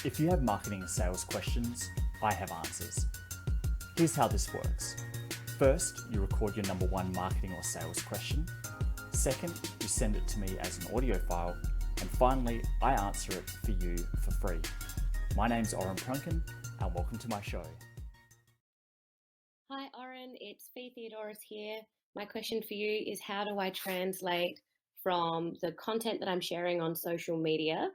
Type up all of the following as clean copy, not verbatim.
If you have marketing and sales questions, I have answers. Here's how this works. First, you record your number one marketing or sales question. Second, you send it to me as an audio file. And finally, I answer it for you for free. My name's Oren Prunken, and welcome to my show. Hi Oren, it's Fee Theodoros here. My question for you is, how do I translate from the content that I'm sharing on social media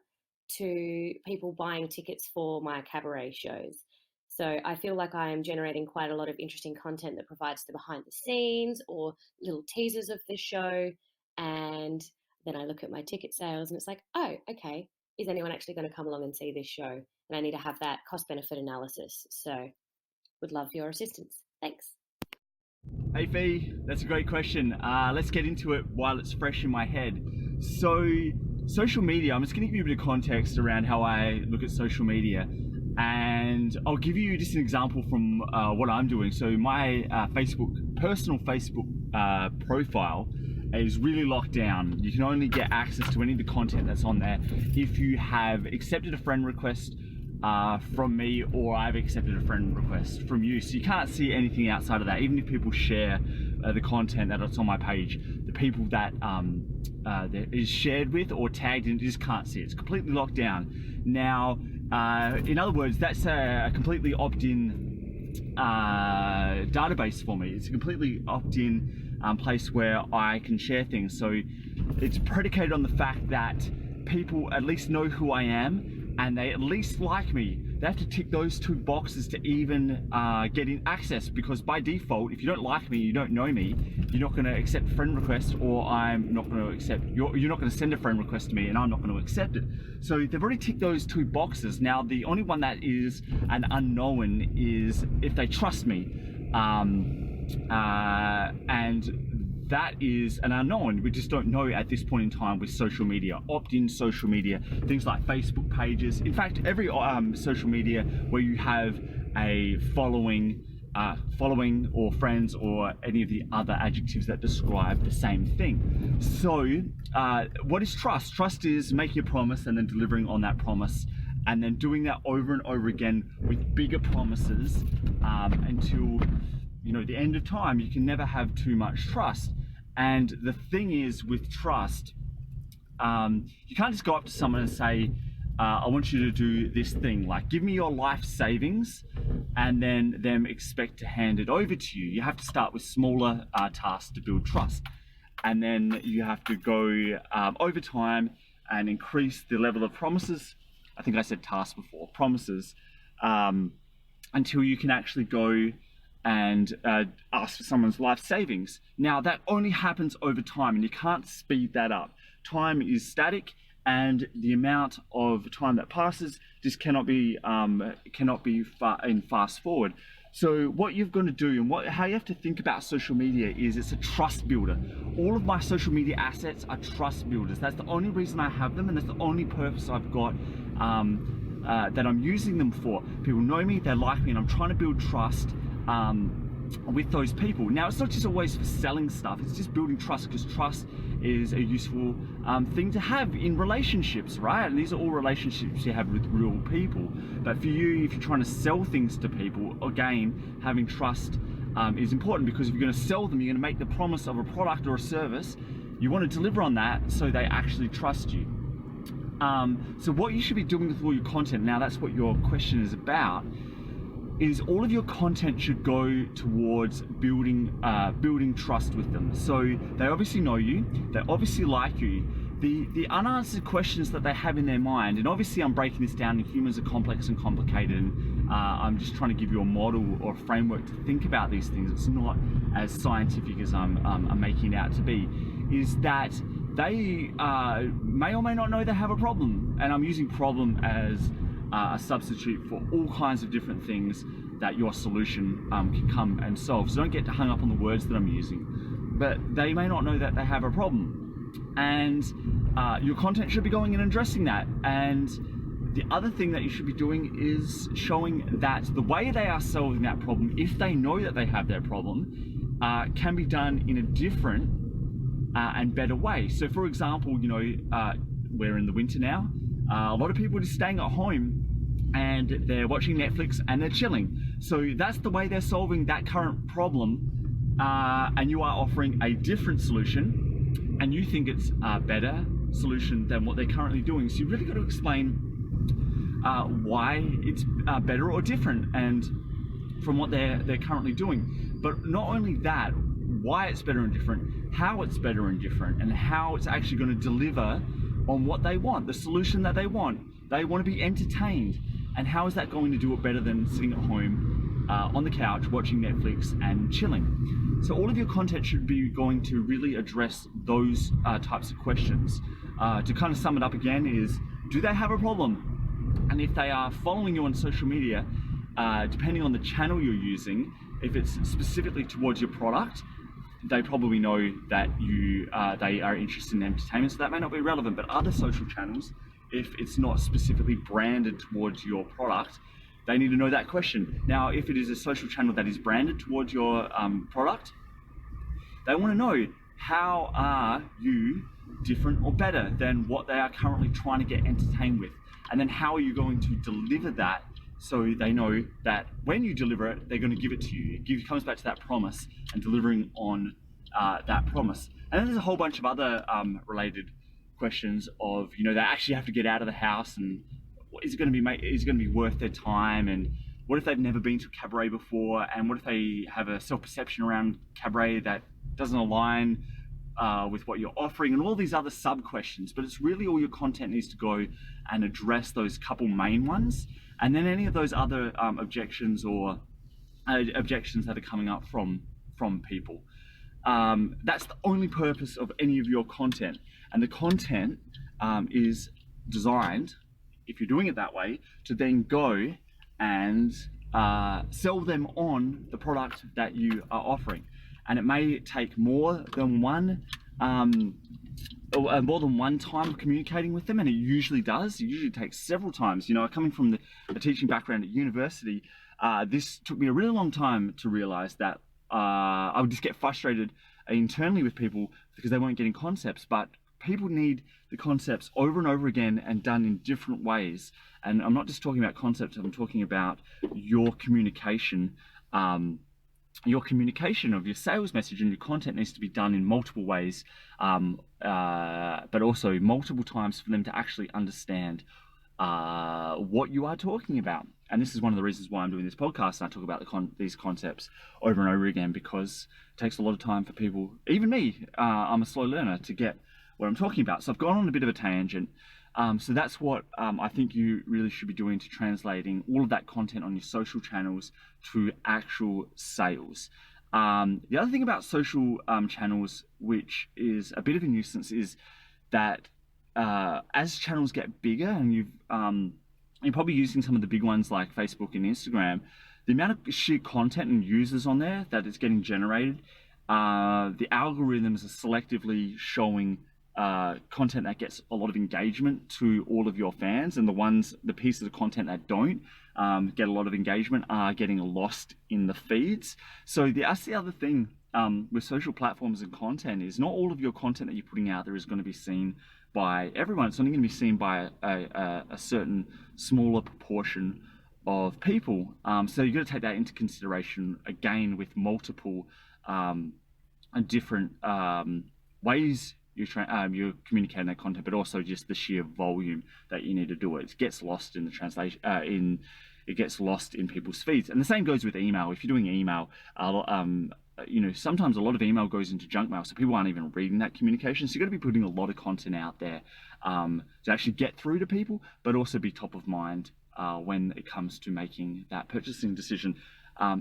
to people buying tickets for my cabaret shows? So I feel like I am generating quite a lot of interesting content that provides the behind the scenes or little teasers of the show. And then I look at my ticket sales and it's like, oh, okay, is anyone actually going to come along and see this show? And I need to have that cost benefit analysis. So would love your assistance. Thanks. Hey Fee, that's a great question. Let's get into it while it's fresh in my head. So, social media, I'm just going to give you a bit of context around how I look at social media. And I'll give you just an example from what I'm doing. So my personal Facebook profile is really locked down. You can only get access to any of the content that's on there if you have accepted a friend request from me, or I've accepted a friend request from you. So you can't see anything outside of that. Even if people share the content that's on my page, the people that that is shared with or tagged in, just can't see it. It's completely locked down. Now, in other words, that's a completely opt-in database for me. It's a completely opt-in place where I can share things. So it's predicated on the fact that people at least know who I am, and they at least like me. They have to tick those two boxes to even get in access, because by default, if you don't like me, you don't know me, you're not going to accept a friend request, or I'm not going to accept, you're not going to send a friend request to me, and I'm not going to accept it. So they've already ticked those two boxes. Now, the only one that is an unknown is if they trust me. And that is an unknown. We just don't know at this point in time with social media, opt-in social media, things like Facebook pages. In fact, every social media where you have a following or friends or any of the other adjectives that describe the same thing. So what is trust? Trust is making a promise and then delivering on that promise, and then doing that over and over again with bigger promises until the end of time. You can never have too much trust. And the thing is with trust, you can't just go up to someone and say, I want you to do this thing, like give me your life savings, and then them expect to hand it over to you. You have to start with smaller tasks to build trust. And then you have to go over time and increase the level of promises. I think I said tasks before, promises, until you can actually go and ask for someone's life savings. Now, that only happens over time, and you can't speed that up. Time is static, and the amount of time that passes just cannot be fast forward. So what you've got to do, and how you have to think about social media, is it's a trust builder. All of my social media assets are trust builders. That's the only reason I have them, and that's the only purpose I've got that I'm using them for. People know me, they like me, and I'm trying to build trust with those people. Now, it's not just always for selling stuff, it's just building trust, because trust is a useful thing to have in relationships, right? And these are all relationships you have with real people. But for you, if you're trying to sell things to people, again, having trust is important, because if you're going to sell them, you're going to make the promise of a product or a service. You want to deliver on that so they actually trust you. So what you should be doing with all your content, now that's what your question is about, is all of your content should go towards building trust with them. So they obviously know you, they obviously like you. The unanswered questions that they have in their mind, and obviously I'm breaking this down, and humans are complex and complicated, and I'm just trying to give you a model or a framework to think about these things. It's not as scientific as I'm making it out to be, is that they may or may not know they have a problem, and I'm using problem as a substitute for all kinds of different things that your solution can come and solve. So don't get hung up on the words that I'm using, but they may not know that they have a problem, and your content should be going and addressing that. And the other thing that you should be doing is showing that the way they are solving that problem, if they know that they have that problem, can be done in a different and better way. So for example, we're in the winter now. A lot of people are just staying at home and they're watching Netflix and they're chilling. So that's the way they're solving that current problem, and you are offering a different solution, and you think it's a better solution than what they're currently doing. So you really got to explain why it's better or different and from what they're currently doing. But not only that, why it's better and different, how it's better and different, and how it's actually going to deliver on what they want, the solution that they want. They want to be entertained, and how is that going to do it better than sitting at home on the couch watching Netflix and chilling? So all of your content should be going to really address those types of questions. To kind of sum it up again is, do they have a problem? And if they are following you on social media, depending on the channel you're using, if it's specifically towards your product, they probably know that they are interested in entertainment, so that may not be relevant. But other social channels, if it's not specifically branded towards your product, they need to know that question. Now, if it is a social channel that is branded towards your product, they want to know, how are you different or better than what they are currently trying to get entertained with? And then how are you going to deliver that so they know that when you deliver it, they're going to give it to you? It comes back to that promise and delivering on that promise. And then there's a whole bunch of other related questions of, they actually have to get out of the house, and is it going to be worth their time? And what if they've never been to a cabaret before? And what if they have a self-perception around cabaret that doesn't align with what you're offering, and all these other sub questions? But it's really all your content needs to go and address those couple main ones, and then any of those other objections or objections that are coming up from people. That's the only purpose of any of your content, and the content is designed, if you're doing it that way, to then go and sell them on the product that you are offering. And it may take more than one time communicating with them, and it usually does. It usually takes several times. Coming from a teaching background at university, this took me a really long time to realize that I would just get frustrated internally with people because they weren't getting concepts. But people need the concepts over and over again and done in different ways. And I'm not just talking about concepts, I'm talking about your communication. Your communication of your sales message and your content needs to be done in multiple ways, but also multiple times for them to actually understand what you are talking about. And this is one of the reasons why I'm doing this podcast, and I talk about these concepts over and over again, because it takes a lot of time for people, even me, I'm a slow learner, to get what I'm talking about. So I've gone on a bit of a tangent. So that's what I think you really should be doing, to translating all of that content on your social channels to actual sales. The other thing about social channels, which is a bit of a nuisance, is that as channels get bigger, and you're probably using some of the big ones like Facebook and Instagram, the amount of sheer content and users on there that is getting generated, the algorithms are selectively showing content that gets a lot of engagement to all of your fans, and the pieces of content that don't get a lot of engagement are getting lost in the feeds. So that's the other thing with social platforms and content, is not all of your content that you're putting out there is going to be seen by everyone. It's only going to be seen by a certain smaller proportion of people. So you've got to take that into consideration again with multiple different ways you're communicating that content, but also just the sheer volume that you need to do it. It gets lost in the translation, it gets lost in people's feeds. And the same goes with email. If you're doing email, sometimes a lot of email goes into junk mail, so people aren't even reading that communication. So you've got to be putting a lot of content out there to actually get through to people, but also be top of mind when it comes to making that purchasing decision.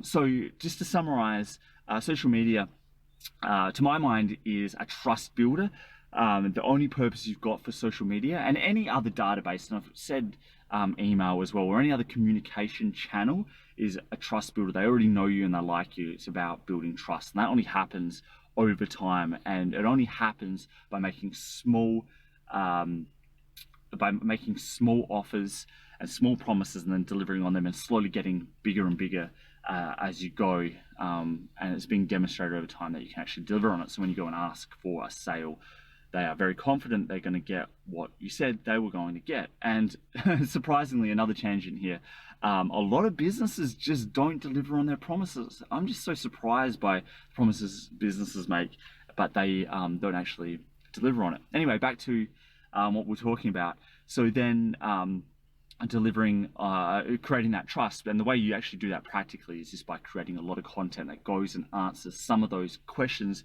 So just to summarize, social media, to my mind, is a trust builder. The only purpose you've got for social media and any other database, and I've said email as well, or any other communication channel, is a trust builder. They already know you and they like you. It's about building trust, and that only happens over time, and it only happens by making small offers and small promises, and then delivering on them, and slowly getting bigger and bigger as you go, and it's being demonstrated over time that you can actually deliver on it. So when you go and ask for a sale, they are very confident they're going to get what you said they were going to get. And surprisingly, another tangent here, a lot of businesses just don't deliver on their promises. I'm just so surprised by promises businesses make, but they don't actually deliver on it. Anyway, back to what we're talking about. So then delivering, creating that trust. And the way you actually do that practically is just by creating a lot of content that goes and answers some of those questions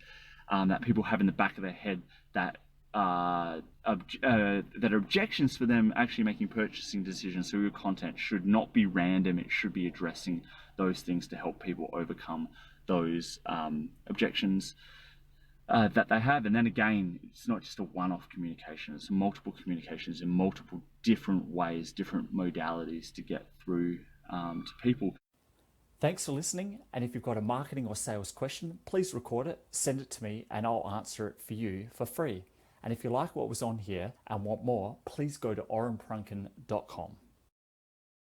that people have in the back of their head that are objections for them actually making purchasing decisions. So your content should not be random. It should be addressing those things to help people overcome those objections that they have. And then again, it's not just a one-off communication, it's multiple communications in multiple different ways, different modalities to get through to people. Thanks for listening, and if you've got a marketing or sales question, please record it, send it to me, and I'll answer it for you for free. And if you like what was on here and want more, please go to orenprunken.com.